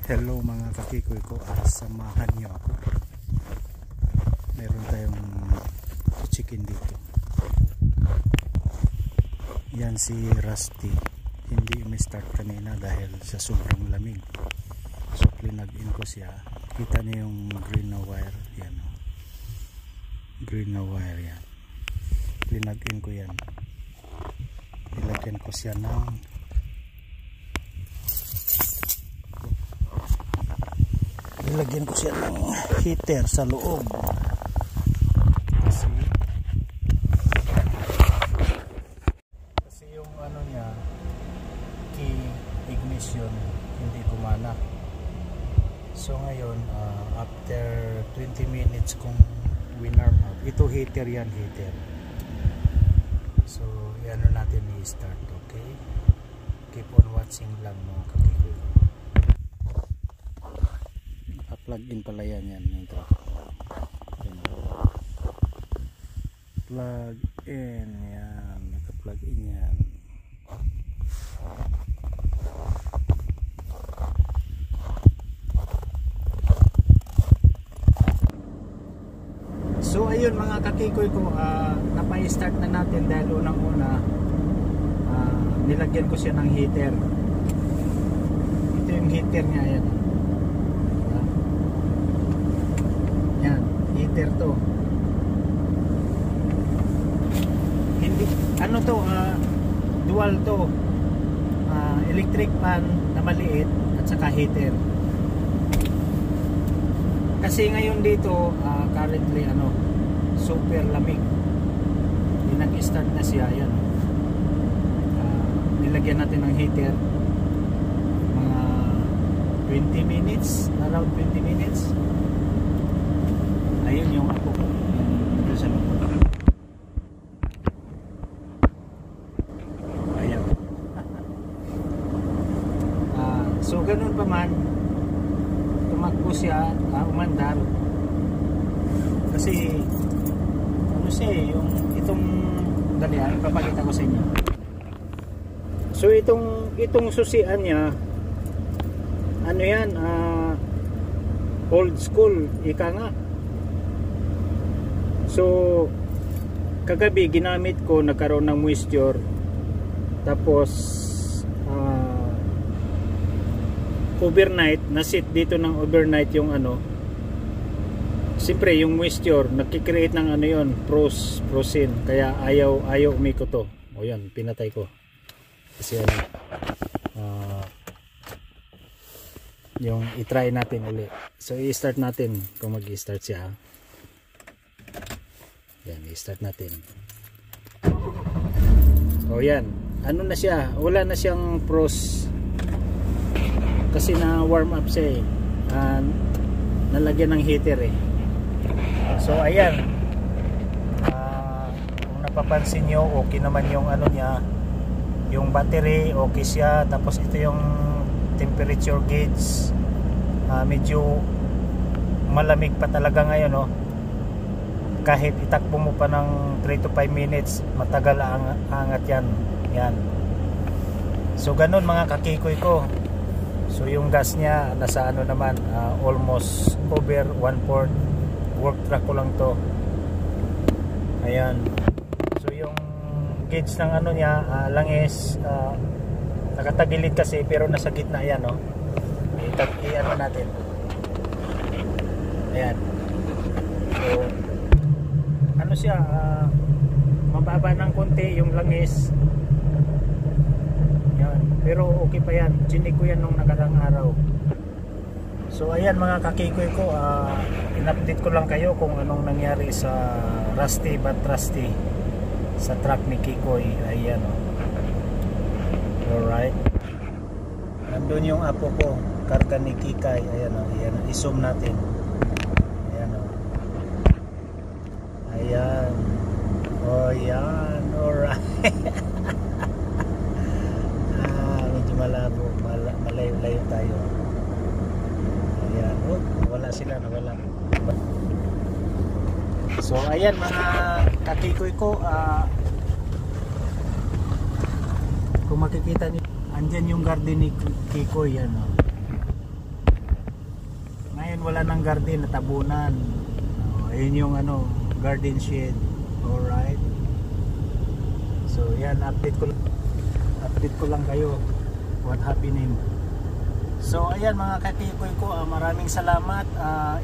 Hello mga kakikoy ko, samahan nyo ako. Meron tayong chicken dito. Yan si Rusty. Hindi umistart kanina dahil sa sobrang lamig. So plinag-in ko siya. Kita niyo yung green na wire. Yan. Green na wire yan. Plinag-in ko yan. Ilagyan ko siya ng ilagyan ko siya ng heater sa loob kasi yung ano niya, key ignition hindi gumana. So ngayon after 20 minutes kung winarm up, ito heater yan, heater. So yan natin i-start. Okay, keep on watching lang mga kakikoy. Plug in pala yan yung truck. Plug in yan, naka-plug in yan. So ayun mga kakikoy ko, napa-start na natin dahil unang-una nilagyan ko siya ng heater. Ito yung heater niya, yan. Heater to. Hindi ano to, dual to. Electric fan na maliit at saka heater. Kasi ngayon dito currently super lamig. Nag-start na siya yan. Nilagyan natin ng heater mga 20 minutes, around 20 minutes. Ayun yung ako ko sa loob. Ayan. So ganun pa man, tumakbo siya, umandar. Kasi ano siya yung itong dalian, papakita ko sa inyo. So itong susian niya, ano yan, old school, ika nga. So kagabi ginamit ko, nagkaroon ng moisture, tapos overnight, nasit dito ng overnight yung siyempre yung moisture nagki-create ng yon, frozen, kaya ayaw umiko to. O yan, pinatay ko kasi yung i-try natin ulit. So i-start natin kung mag-i-start siya. Yan, i-start natin. O yan, ano na siya, wala na siyang frost kasi na warm up siya nalagyan ng heater So ayan, kung napapansin nyo, okay naman yung niya, yung battery okay siya. Tapos ito yung temperature gauge, medyo malamig pa talaga ngayon kahit itakbo mo pa ng 3 to 5 minutes, matagal ang angat yan. So ganun mga kakikoy ko. So yung gas niya nasa naman, almost over 1/4. Work truck ko lang to. Ayan. So yung gauge ng niya, langis, nakatagilid kasi pero nasa gitna yan i-ano natin. Ayan. So ano siya, mababa ng konti yung langis yan, pero okay pa yan. Chinik ko yan nung nakarang araw. So ayan mga kakikoy ko, in-update ko lang kayo kung anong nangyari sa Rusty but Rusty sa truck ni Kikoy. Ayan alright, nandun yung apo ko, karga ni Kikay. Ayan i-zoom natin. Ayan. Oh, yan. Alright. Medyo malabo. Malayo-layo tayo. Ayan. Oh, wala sila. Nawala. So, ayan mga kakikoy ko. Kung makikita nyo, andyan yung garden ni Kikoy. Yan. namin wala ng garden, natabunan. Ayun yung ano, garden shed. Alright. So yan, update ko lang kayo what happening. So ayan mga kakikoy ko, maraming salamat.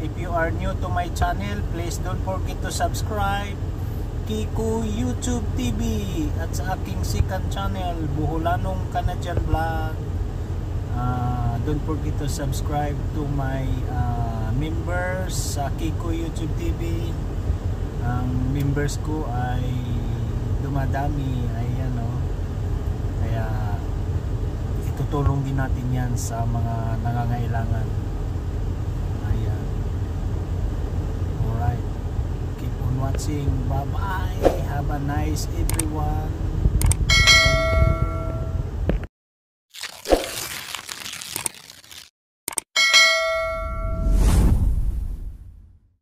If you are new to my channel, please don't forget to subscribe Kiko YouTube TV at sa aking second channel, Buhulanong Canadian Vlog. Don't forget to subscribe to my members sa Kiko YouTube TV. Ang members ko ay dumadami, ayan o. Kaya itutulong din natin yan sa mga nangangailangan. Ayan. Alright. Keep on watching. Bye bye. Have a nice everyone.